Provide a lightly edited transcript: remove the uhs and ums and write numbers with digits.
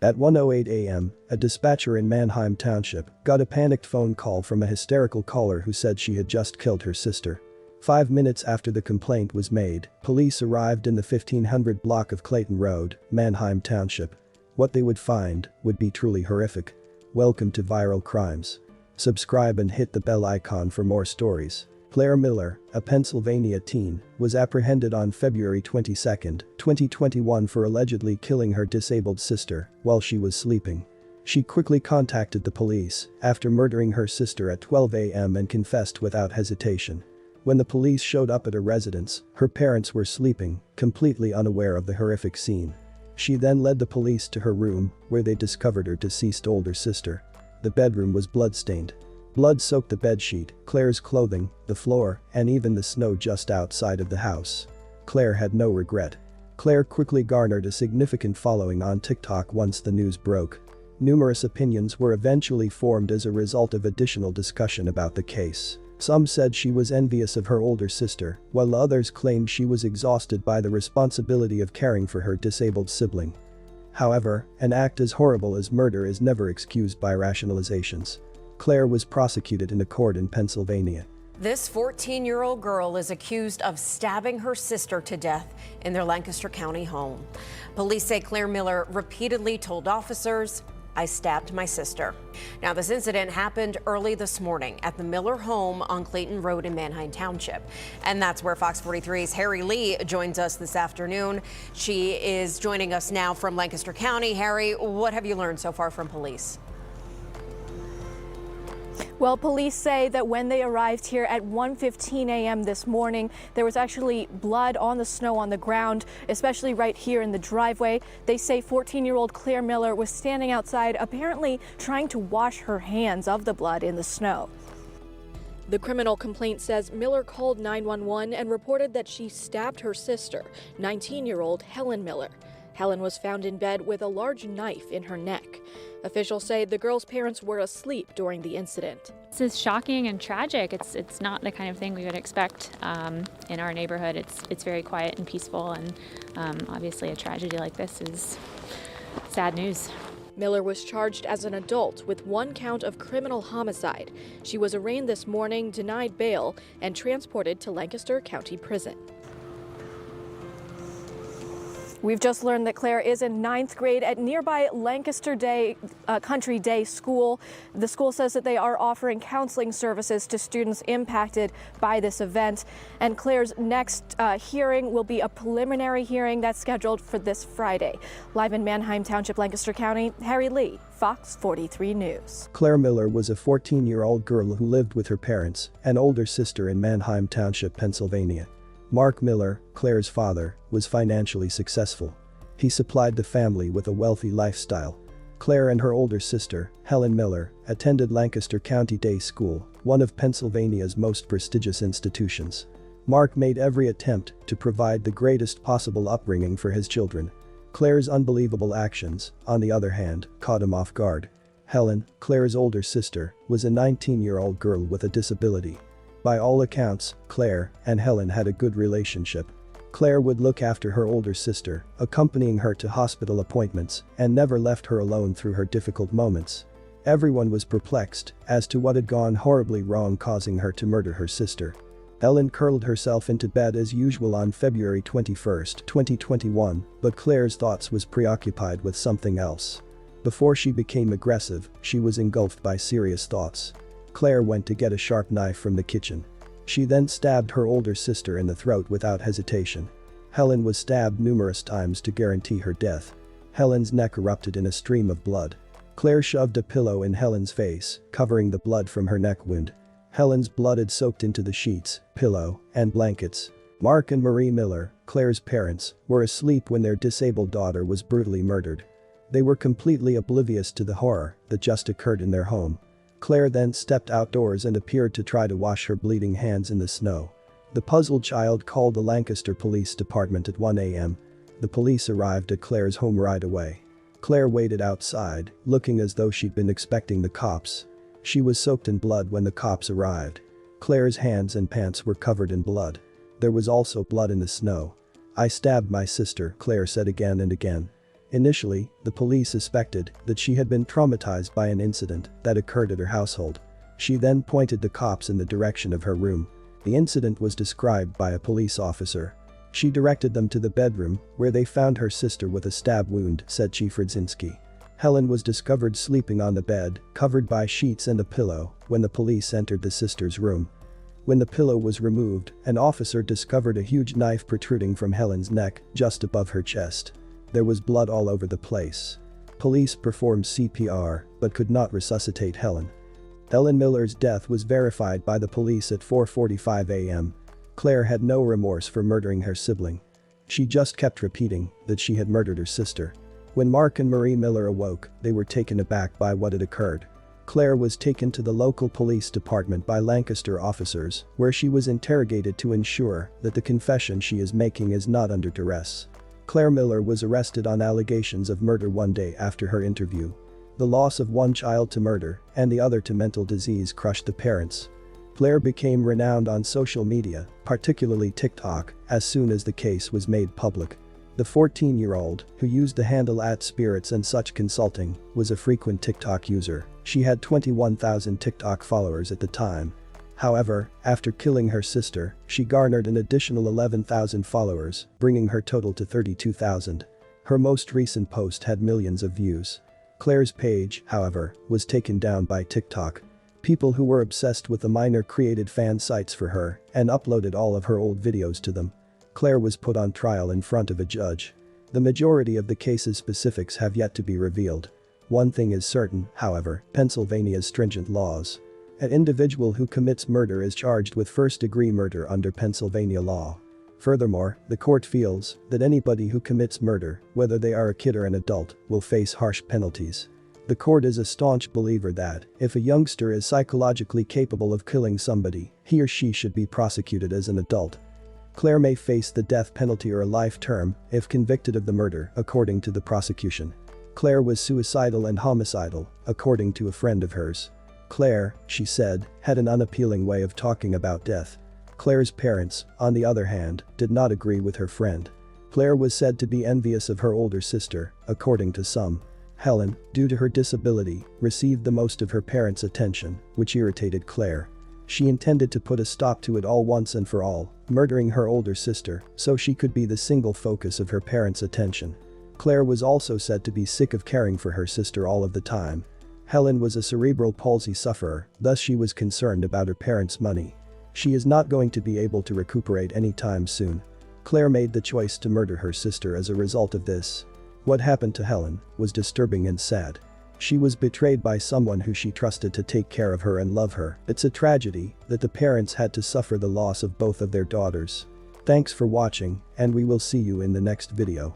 At 1:08 a.m., a dispatcher in Manheim Township got a panicked phone call from a hysterical caller who said she had just killed her sister. 5 minutes after the complaint was made, police arrived in the 1500 block of Clayton Road, Manheim Township. What they would find would be truly horrific. Welcome to Viral Crimes. Subscribe and hit the bell icon for more stories. Claire Miller, a Pennsylvania teen, was apprehended on February 22, 2021 for allegedly killing her disabled sister while she was sleeping. She quickly contacted the police after murdering her sister at 12 a.m. and confessed without hesitation. When the police showed up at her residence, her parents were sleeping, completely unaware of the horrific scene. She then led the police to her room, where they discovered her deceased older sister. The bedroom was blood-stained. Blood soaked the bedsheet, Claire's clothing, the floor, and even the snow just outside of the house. Claire had no regret. Claire quickly garnered a significant following on TikTok once the news broke. Numerous opinions were eventually formed as a result of additional discussion about the case. Some said she was envious of her older sister, while others claimed she was exhausted by the responsibility of caring for her disabled sibling. However, an act as horrible as murder is never excused by rationalizations. Claire was prosecuted in a court in Pennsylvania. This 14-year-old girl is accused of stabbing her sister to death in their Lancaster County home. Police say Claire Miller repeatedly told officers, "I stabbed my sister." Now, this incident happened early this morning at the Miller home on Clayton Road in Manheim Township. And that's where Fox 43's Harry Lee joins us this afternoon. She is joining us now from Lancaster County. Harry, what have you learned so far from police? Well, police say that when they arrived here at 1:15 a.m. this morning, there was actually blood on the snow on the ground, especially right here in the driveway. They say 14-year-old Claire Miller was standing outside, apparently trying to wash her hands of the blood in the snow. The criminal complaint says Miller called 911 and reported that she stabbed her sister, 19-year-old Helen Miller. Helen was found in bed with a large knife in her neck. Officials say the girl's parents were asleep during the incident. This is shocking and tragic. It's not the kind of thing we would expect in our neighborhood. It's very quiet and peaceful, and obviously a tragedy like this is sad news. Miller was charged as an adult with 1 count of criminal homicide. She was arraigned this morning, denied bail, and transported to Lancaster County Prison. We've just learned that Claire is in 9th grade at nearby Lancaster Country Day School. The school says that they are offering counseling services to students impacted by this event. And Claire's next hearing will be a preliminary hearing that's scheduled for this Friday. Live in Manheim Township, Lancaster County, Harry Lee, Fox 43 News. Claire Miller was a 14-year-old girl who lived with her parents and older sister in Manheim Township, Pennsylvania. Mark Miller, Claire's father, was financially successful. He supplied the family with a wealthy lifestyle. Claire and her older sister, Helen Miller, attended Lancaster County Day School, one of Pennsylvania's most prestigious institutions. Mark made every attempt to provide the greatest possible upbringing for his children. Claire's unbelievable actions, on the other hand, caught him off guard. Helen, Claire's older sister, was a 19-year-old girl with a disability. By all accounts, Claire and Helen had a good relationship. Claire would look after her older sister, accompanying her to hospital appointments, and never left her alone through her difficult moments. Everyone was perplexed as to what had gone horribly wrong, causing her to murder her sister. Helen curled herself into bed as usual on February 21, 2021, but Claire's thoughts was preoccupied with something else. Before she became aggressive, she was engulfed by serious thoughts. Claire went to get a sharp knife from the kitchen. She then stabbed her older sister in the throat without hesitation. Helen was stabbed numerous times to guarantee her death. Helen's neck erupted in a stream of blood. Claire shoved a pillow in Helen's face, covering the blood from her neck wound. Helen's blood had soaked into the sheets, pillow, and blankets. Mark and Marie Miller, Claire's parents, were asleep when their disabled daughter was brutally murdered. They were completely oblivious to the horror that just occurred in their home. Claire then stepped outdoors and appeared to try to wash her bleeding hands in the snow. The puzzled child called the Lancaster Police Department at 1 a.m. The police arrived at Claire's home right away. Claire waited outside, looking as though she'd been expecting the cops. She was soaked in blood when the cops arrived. Claire's hands and pants were covered in blood. There was also blood in the snow. "I stabbed my sister," Claire said again and again. Initially, the police suspected that she had been traumatized by an incident that occurred at her household. She then pointed the cops in the direction of her room. The incident was described by a police officer. She directed them to the bedroom, where they found her sister with a stab wound, said Chief Radzinski. Helen was discovered sleeping on the bed, covered by sheets and a pillow, when the police entered the sister's room. When the pillow was removed, an officer discovered a huge knife protruding from Helen's neck, just above her chest. There was blood all over the place. Police performed CPR, but could not resuscitate Helen. Helen Miller's death was verified by the police at 4:45 a.m. Claire had no remorse for murdering her sibling. She just kept repeating that she had murdered her sister. When Mark and Marie Miller awoke, they were taken aback by what had occurred. Claire was taken to the local police department by Lancaster officers, where she was interrogated to ensure that the confession she is making is not under duress. Claire Miller was arrested on allegations of murder one day after her interview. The loss of one child to murder and the other to mental disease crushed the parents. Claire became renowned on social media, particularly TikTok, as soon as the case was made public. The 14-year-old, who used the handle @Spirits and Such Consulting, was a frequent TikTok user. She had 21,000 TikTok followers at the time. However, after killing her sister, she garnered an additional 11,000 followers, bringing her total to 32,000. Her most recent post had millions of views. Claire's page, however, was taken down by TikTok. People who were obsessed with the minor created fan sites for her and uploaded all of her old videos to them. Claire was put on trial in front of a judge. The majority of the case's specifics have yet to be revealed. One thing is certain, however: Pennsylvania's stringent laws. An individual who commits murder is charged with first-degree murder under Pennsylvania law. Furthermore, the court feels that anybody who commits murder, whether they are a kid or an adult, will face harsh penalties. The court is a staunch believer that, if a youngster is psychologically capable of killing somebody, he or she should be prosecuted as an adult. Claire may face the death penalty or a life term if convicted of the murder, according to the prosecution. Claire was suicidal and homicidal, according to a friend of hers. Claire, she said, had an unappealing way of talking about death. Claire's parents, on the other hand, did not agree with her friend. Claire was said to be envious of her older sister, according to some. Helen, due to her disability, received the most of her parents' attention, which irritated Claire. She intended to put a stop to it all once and for all, murdering her older sister so she could be the single focus of her parents' attention. Claire was also said to be sick of caring for her sister all of the time. Helen was a cerebral palsy sufferer, thus she was concerned about her parents' money. She is not going to be able to recuperate anytime soon. Claire made the choice to murder her sister as a result of this. What happened to Helen was disturbing and sad. She was betrayed by someone who she trusted to take care of her and love her. It's a tragedy that the parents had to suffer the loss of both of their daughters. Thanks for watching, and we will see you in the next video.